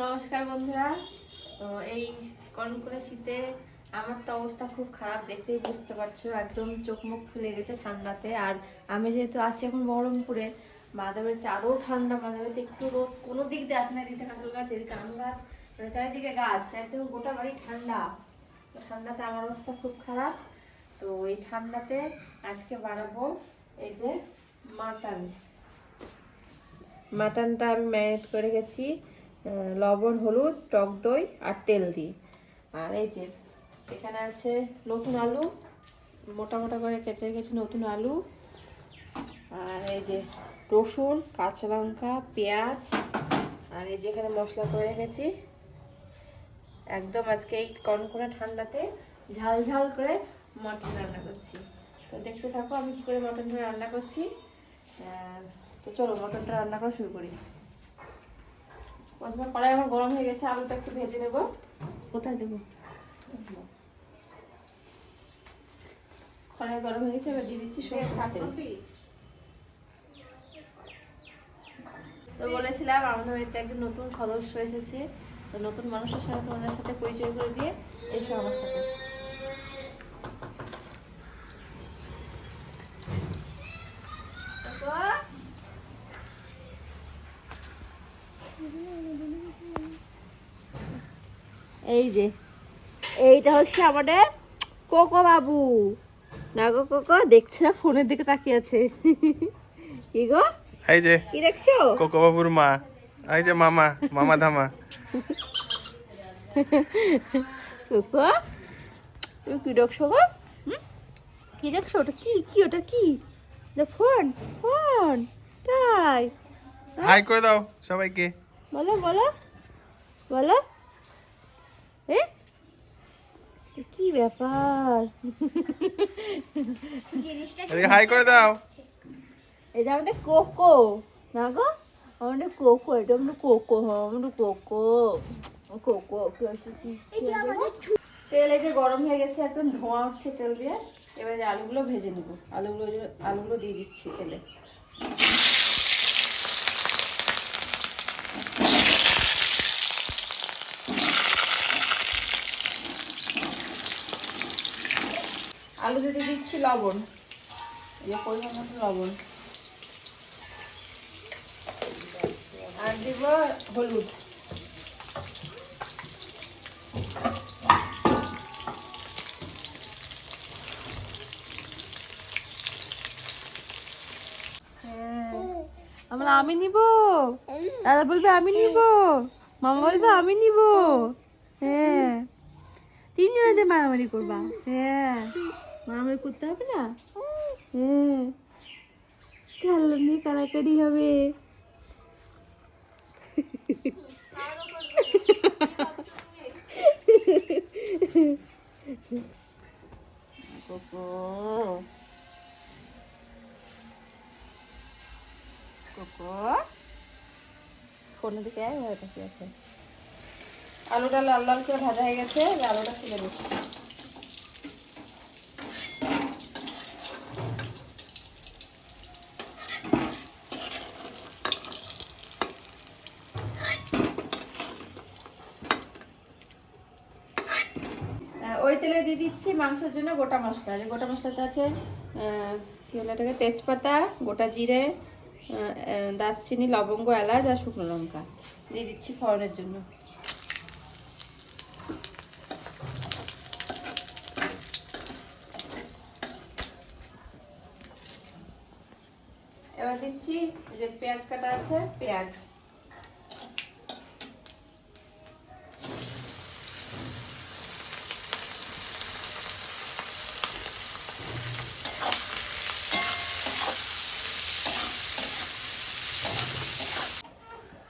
নমস্কার বন্ধুরা। তো এই কনকনে শীতে আমার তো অবস্থা খুব খারাপ, দেখতেই বুঝতে পারছো, একদম চোখ মুখ ফুলে গেছে ঠান্ডাতে। আর আমি যেহেতু আছি এখন বহরমপুরে, মাদের বাড়িতে আরও ঠান্ডা, মাদের বাড়িতে একটু রোদ কোনো দিক দিয়ে আসে না। এদিকে কাঁঠাল গাছ, এদিকে আম গাছ, মানে চারিদিকে গাছ, একদম গোটা বাড়ি ঠান্ডা। তো ঠান্ডাতে আমার অবস্থা খুব খারাপ। তো এই ঠান্ডাতে আজকে বানাবো এই যে মাটনটা আমি ম্যারিনেট করে গেছি লবণ, হলুদ, টক দই আর তেল দিয়ে। আর এই যে এখানে আছে নতুন আলু, মোটা মোটা করে কেটে রেখেছি নতুন আলু। আর এই যে রসুন, কাঁচা লঙ্কা, পেঁয়াজ। আর এই যে এখানে মশলা করে রেখেছি। একদম আজকে এই কনকনে ঠান্ডাতে ঝাল ঝাল করে মটন রান্না করছি। তো দেখতে থাকো আমি কী করে মটনটা রান্না করছি। তো চলো মটনটা রান্না করা শুরু করি। প্রথমে কড়াই আমার গরম হয়ে গেছে, আলুটা একটু ভেজে নেব। কোথায় দেবো? কড়াই গরম হয়ে গেছে, এবার দিয়ে দিচ্ছি সরষের তেল। তো বলেছিলাম আমাদের বাড়িতে একজন নতুন সদস্য এসেছে, তো নতুন মানুষের সাথে তোমাদের সাথে পরিচয় করে দিয়ে এসো আমার সাথে। এই যে এইটা হচ্ছে আমাদের কোকো বাবু। না গো কোকো, দেখছে না, ফোনের দিকে তাকিয়ে আছে। কি গো, এই যে কি দেখছো? কোকো বাবুর মা, এই যে মামা, মামা ধামা। কোকো তুমি কি দেখছো গো? কি দেখছো? ওটা কি? কি ওটা কি? ফোন ফোন তাই? হাই করে দাও সবাইকে। বলো বলো বলো। কি ব্যাপার? হাই করে দাও। এটা আমাদের কোকো। না গো, আমাদের কোকো, এটা আমাদের কোকো। হ্যাঁ আমাদের কোকো। কোকো তেল এই যে গরম হয়ে গেছে, একদম ধোঁয়া উঠছে তেল দিয়ে। এবারে যে আলুগুলো ভেজে নেবো, আলুগুলো দিয়ে দিচ্ছি তেলে। আলুতে দিয়ে দিচ্ছি লবণ, এই পরিমাণ মতো লবণ। আর দিব হলুদ। আমরা আমি নিব, দাদা বলবে আমি নিব, মামা বলবে আমি নিব। হ্যাঁ, তিনজনে মারামারি করবা। হ্যাঁ, মারামারি করতে হবে না। হ্যাঁ, খেলনা নিয়ে কারাকারি হবে। কোকো কোকো, ফোনের দিকে ভয় পাখি আছে। আলুটা লাল লাল করে ভাজা হয়ে গেছে, আলুটা তুলে দিচ্ছি। ওই তেলে দিয়ে দিচ্ছি মাংসের জন্য গোটা মশলা। যে গোটা মশলাতে আছে কি বলে এটাকে, তেজপাতা, গোটা জিরে, দারচিনি, লবঙ্গ, এলাচ আর শুকনো লঙ্কা দিয়ে দিচ্ছি ফোড়নের জন্য। এবার দিচ্ছি যে পেঁয়াজ কাটা আছে, পেঁয়াজ।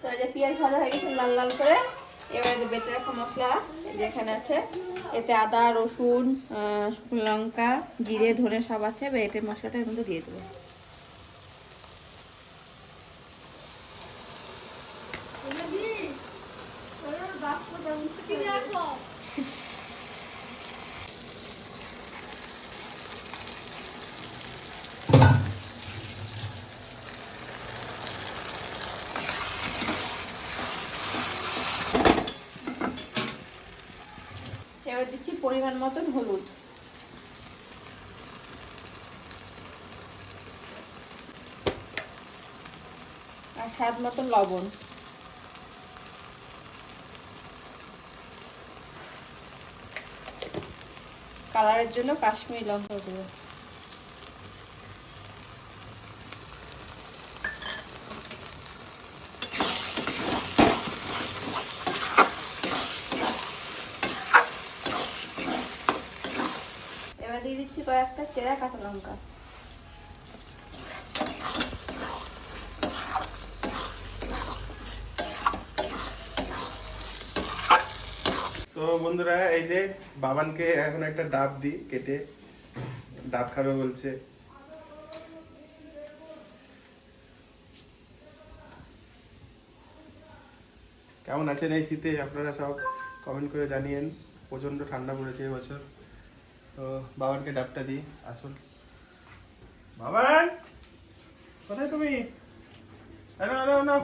তো এই যে পেঁয়াজ ভাজা হয়ে গেছে লাল লাল করে। এবারে যে বেটে রাখা মশলা যেখানে আছে, এতে আদা, রসুন, শুকনো লঙ্কা, জিরে, ধনে সব আছে। বেটে মশলাটা এর মধ্যে দিয়ে দেবো। এবার দিচ্ছি পরিমাণ মতন হলুদ, আর স্বাদ মতন লবণ। কালারের জন্য কাশ্মীরি লঙ্কা দেবো। এবার দিয়ে দিচ্ছি কয়েকটা চেরা কাঁচা লঙ্কা। তো বন্ধুরা এই যে বাবানকে এখন একটা ডাব দিই কেটে, ডাব খাবে বলছে। কেমন আছেন এই শীতে আপনারা সব কমেন্ট করে জানিয়েন। প্রচন্ড ঠান্ডা পড়েছে এবছর। তো বাবানকে ডাবটা দিই। আসুন বাবান, কোথায় তুমি? আনো আনো আনো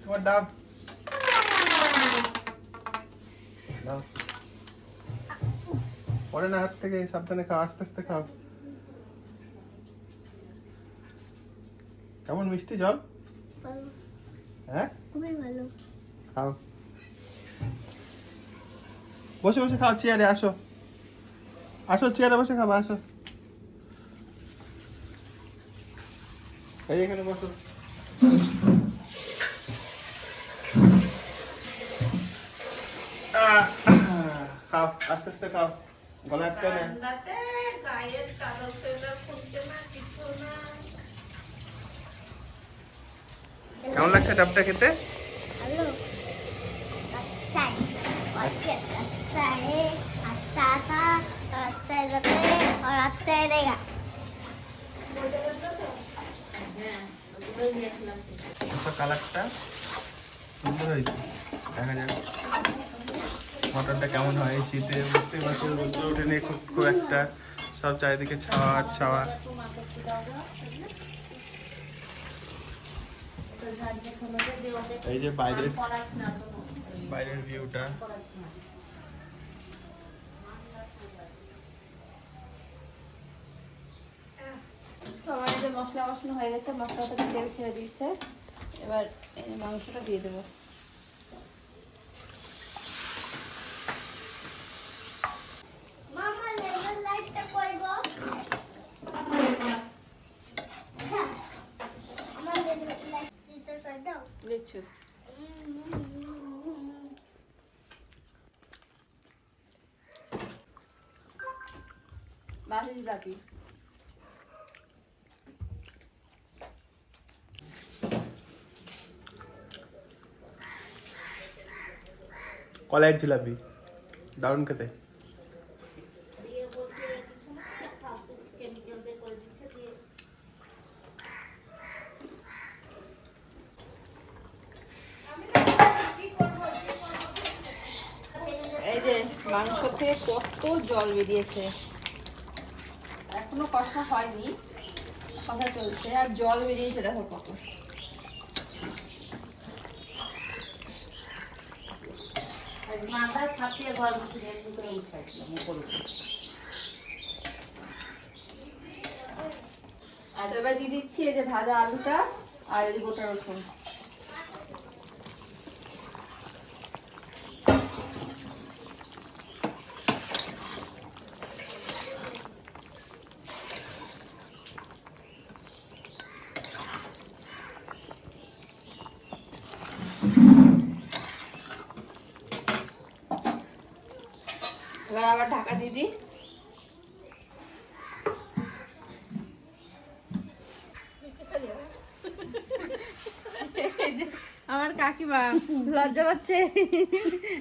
তোমার ডাব নাও। পরে না, হাত থেকে সাবধানে খাও, আস্তে আস্তে খাও। কেমন মিষ্টি জল? হ্যাঁ খুবই ভালো। খাও, বসে বসে খাও, চেয়ারে আসো, আসো চেয়ারে বসে খাবো, আসো। এই এখানে বসো। খাও, আস্তে আস্তে খাও, গলা আটকে না। কেমন লাগছে ডাবটা খেতে? ভালো। अच्छा है और अच्छा है, अच्छा था और अच्छा रहते और अच्छा रहेगा। কালারটা সুন্দর হয়েছে, দেখা যাক মটনটা কেমন হয় এই শীতে। বুঝতে পারছো রোদ্র ওঠেনি খুব একটা, সব চারিদিকে ছাওয়া আর ছাওয়া। এই যে বাইরের ভিউটা। তো আমার এই যে মশলা কষানো হয়ে গেছে, মশলা থেকে তেল ছেড়ে দিয়েছে। এবার এই মাংসটা দিয়ে দেবো। मामा लेमन लाइट টা কই গো? আমার লেমন লাইট দিতে কই দাও। দেখছো বাসি জিলাপি। কলাইয়ের জিলাপি দারুণ খেতে। এই যে মাংস থেকে কত জল বেরিয়েছে, এখনো কষা হয়নি, কথা চলছে, আর জল বেরিয়েছে দেখো কত। মাথা ছাপিয়ে ঘর ভিতরে করে উঠাইছিলাম করেছি। আর এবার দিয়ে দিচ্ছি এই যে ভাজা আলুটা আর এই যে গোটা রসুন। এবার আবার ঢাকা দিয়ে দিই। আমার কাকিমা লজ্জা পাচ্ছে,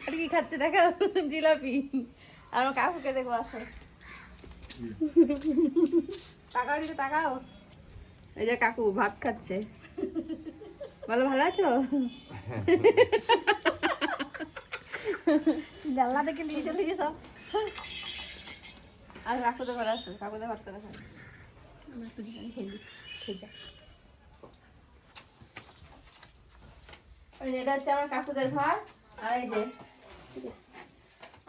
আর কি খাচ্ছে দেখো, জিলাপি। আর আমার কাকুকে দেখবো, আসো তাকাও দিকে তাকাও। এই যে কাকু ভাত খাচ্ছে, বলো ভালো আছো? জানলা থেকে নিয়ে চলে গেছ। আর কাকুদের ঘরে আসো, কাকুদের ভাত করে খাই। এটা হচ্ছে আমার কাকুদের ঘর। আর এই যে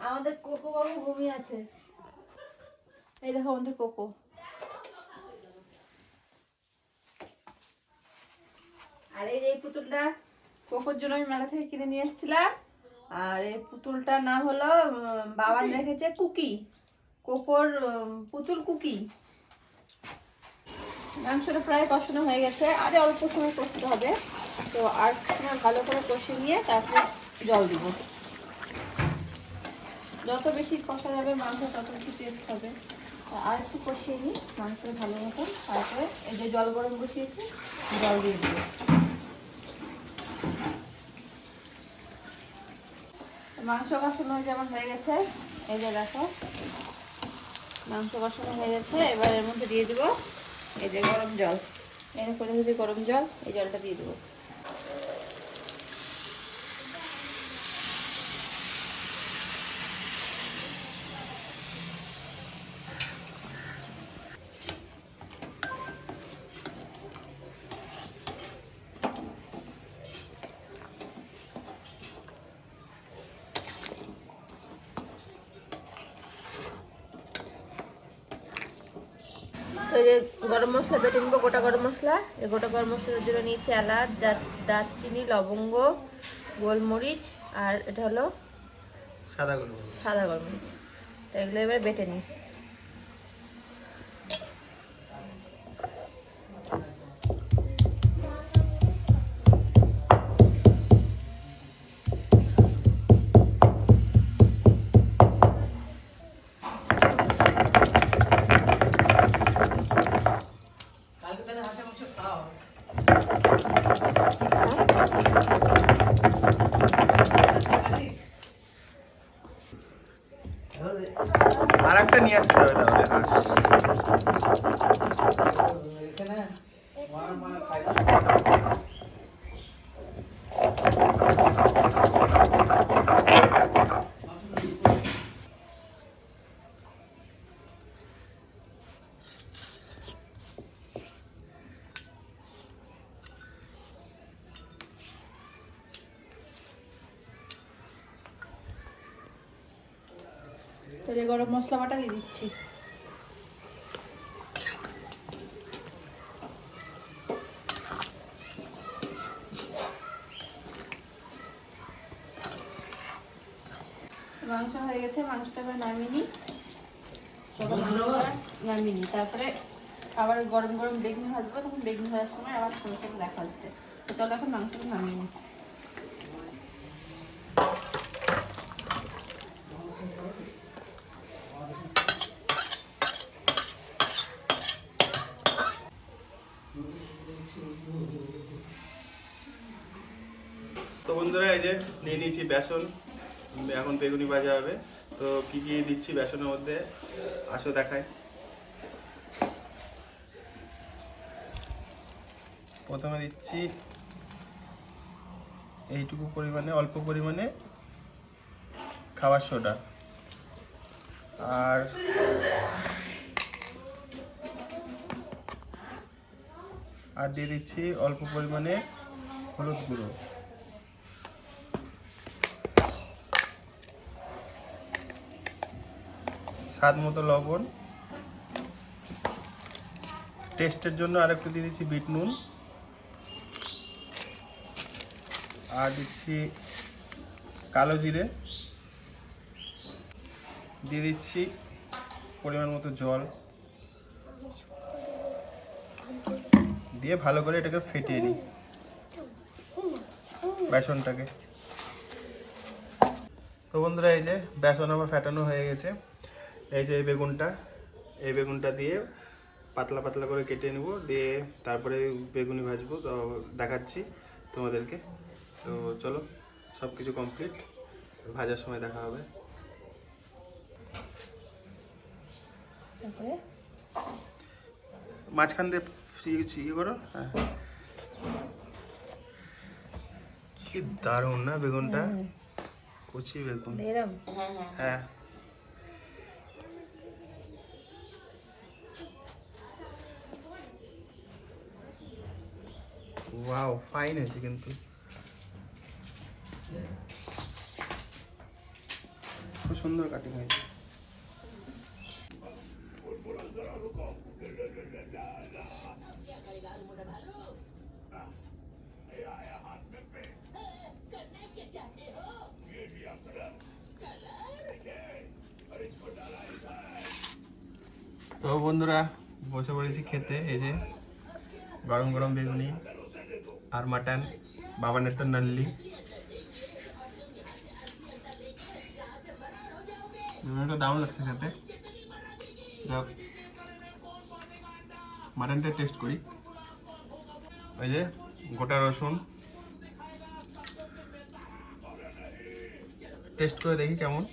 আমাদের কোকো বাবু ঘুমিয়ে আছে। এই দেখো আমাদের কোকো। আর এই যে এই পুতুলটা কোকোর জন্য আমি মেলা থেকে কিনে নিয়ে এসেছিলাম। আর এই পুতুলটার নাম হলো বাবান রেখেছে কুকি, কোকোর পুতুল কুকি। মাংসটা প্রায় কষানো হয়ে গেছে, আরে অল্প সময় কষতে হবে। তো আর সময় ভালো করে কষে নিয়ে তারপরে জল দিব। যত বেশি কষা যাবে মাংস তত বেশি টেস্ট হবে। আর একটু কষিয়ে নিই মাংসটা ভালো মতো, তারপরে এই যে জল গরম বসিয়েছি জল দিয়ে দিব। মাংস কষানো যেমন হয়ে গেছে, এই যে দেখো মাংস কষানো হয়ে গেছে। এবার এর মধ্যে দিয়ে দেবো এই যে গরম জল, এর করে হচ্ছে গরম জল, এই জলটা দিয়ে দেবো। তো এই যে গরম মশলা বেটে নিবো, গোটা গরম মশলা। এই গোটা গরম মশলার জন্য নিয়েছি এলাচ, দারচিনি, লবঙ্গ, গোলমরিচ, আর এটা হলো সাদা গোলমরিচ। তো এগুলো এবার বেটে নিই। আর একটা নিয়ে আসতে হবে তাহলে। তো এই যে গরম মশলা বাটা দিয়ে দিচ্ছি। মাংস হয়ে গেছে, মাংসটা এবার নামিয়ে নিই। চলো মাংসটা নামিয়ে নিই, তারপরে আবার গরম গরম বেগুনি ভাজবো, তখন বেগুনি ভাজার সময় আবার তোমার সাথে দেখা হচ্ছে। তো চলো এখন মাংসটা নামিয়ে নিই। তো বন্ধুরা এই যে নিয়ে নিয়েছি বেসন, এখন বেগুনি ভাজা হবে। তো কি কি দিচ্ছি বেসনের মধ্যে আসো দেখাই। প্রথমে দিচ্ছি এইটুকু পরিমাণে, অল্প পরিমাণে খাবার সোডা, আর দিয়ে দিচ্ছি অল্প পরিমাণে হলুদ গুঁড়ো, স্বাদ মতো লবণ, টেস্টের জন্য আর একটু দিয়ে দিচ্ছি বিট নুন, আর দিচ্ছি কালো জিরে, দিয়ে দিচ্ছি পরিমাণ মতো জল, দিয়ে ভালো করে এটাকে ফেটিয়ে নিই বেসনটাকে। তো বন্ধুরা এই যে বেসন আমার ফেটানো হয়ে গেছে। এই যে এই বেগুনটা দিয়ে পাতলা পাতলা করে কেটে নেব, দিয়ে তারপরে বেগুনি ভাজবো। তো দেখাচ্ছি তোমাদেরকে। তো চলো সব কিছু কমপ্লিট, ভাজার সময় দেখা হবে। তারপরে মাঝখান দিয়ে ইয়ে করো। হ্যাঁ, কি দারুণ না বেগুনটা, কচি বেগুন। এরম হ্যাঁ, ওয়াও ফাইন হয়েছে কিন্তু, খুব সুন্দর। সুন্দর কাটিং হয়েছে। তো বন্ধুরা বসে পড়েছি খেতে। এই যে গরম গরম বেগুনি আর মাটন, বাবানের তো নাল্লি। এটা দারুণ লাগছে খেতে। মাটনটা টেস্ট করি। এই যে গোটা রসুন টেস্ট করে দেখি কেমন।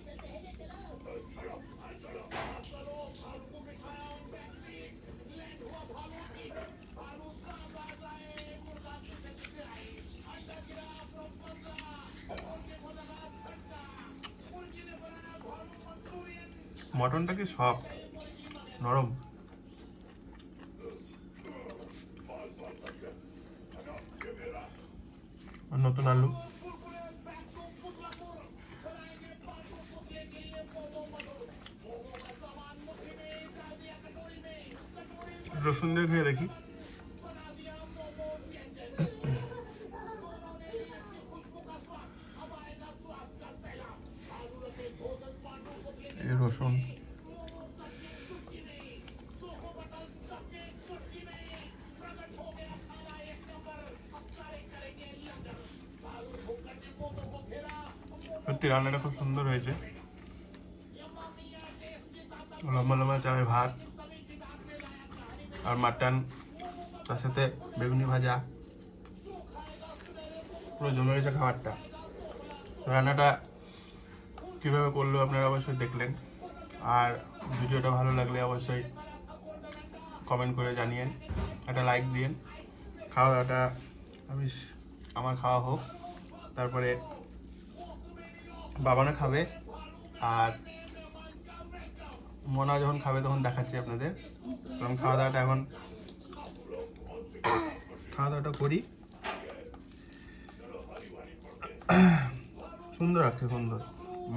মটনটা কি সফট, নরম। আর নতুন আলু, রসুন দিয়ে খেয়ে দেখি। এই রসুন সত্যি রান্নাটা খুব সুন্দর হয়েছে। লম্বা লম্বা চালের ভাত আর মাটন, তার সাথে বেগুনি ভাজা, পুরো জমে গেছে খাবারটা। রান্নাটা কীভাবে করলো আপনারা অবশ্যই দেখলেন। আর ভিডিওটা ভালো লাগলে অবশ্যই কমেন্ট করে জানিয়েন, একটা লাইক দিন। খাওয়া দাওয়াটা আমার খাওয়া হোক, তারপরে বাবানা খাবে আর মনা যখন খাবে তখন দেখাচ্ছি আপনাদের। কারণ খাওয়া দাওয়াটা করি। সুন্দর লাগছে, সুন্দর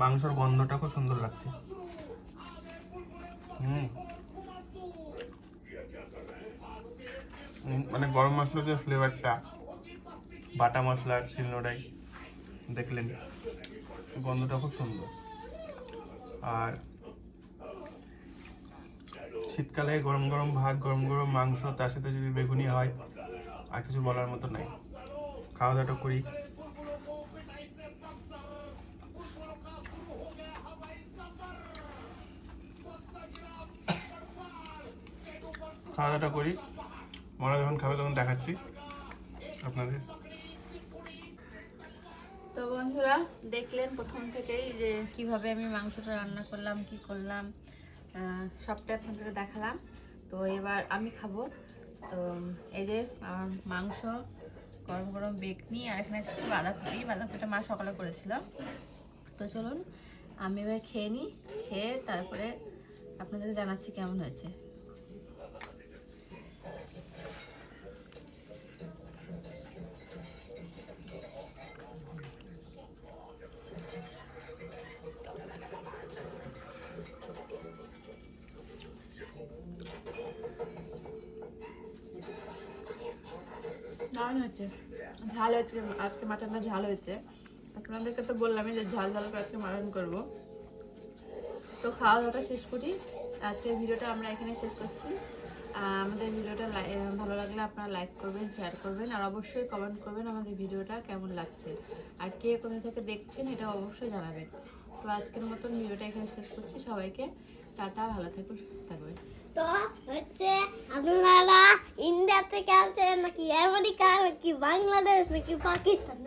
মাংসের গন্ধটা খুব সুন্দর লাগছে। মানে গরম মশলার যে ফ্লেভারটা, বাটা মশলার শিলনোড়াই দেখলেন, গন্ধটা খুব সুন্দর। আর শীতকালে গরম গরম ভাত, গরম গরম মাংস, তার সাথে যদি বেগুনি হয়, আর কিছু বলার মতো নাই। খাওয়া দাওয়াটা করি। খাওয়া দাওয়াটা করি, মনে যখন খাবে তখন দেখাচ্ছি আপনাদের। তো বন্ধুরা দেখলেন প্রথম থেকেই যে কিভাবে আমি মাংসটা রান্না করলাম, কি করলাম, সবটাই আপনাদের দেখালাম। তো এবার আমি খাবো। তো এই যে আমার মাংস, গরম গরম বেগনি, আর এখানে আছে বাঁধাকপিটা মা সকালে করেছিল। তো চলুন আমি এবার খেয়ে নিই, খেয়ে তারপরে আপনাদের জানাচ্ছি কেমন হয়েছে। দারুণ হয়েছে, ঝাল হয়েছে আজকে, মাটনটা ঝাল হয়েছে। আপনাদেরকে তো বললামই যে ঝাল ঝাল করে আজকে মাটন করবো। তো খাওয়া দাওয়াটা শেষ করি, আজকের ভিডিওটা আমরা এখানে শেষ করছি। আমাদের ভিডিওটা ভালো লাগলে আপনারা লাইক করবেন, শেয়ার করবেন, আর অবশ্যই কমেন্ট করবেন আমাদের ভিডিওটা কেমন লাগছে, আর কে কোথা থেকে দেখছেন এটা অবশ্যই জানাবেন। তো আজকের মতন ভিডিওটা এখানে শেষ করছি। সবাইকে টাটা, ভালো থাকুন, সুস্থ থাকবেন। তো হচ্ছে আপনারা ইন্ডিয়া থেকে আসেন নাকি আমেরিকা নাকি বাংলাদেশ নাকি পাকিস্তান,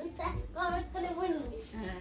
কমেন্ট করে বলুন। হ্যাঁ।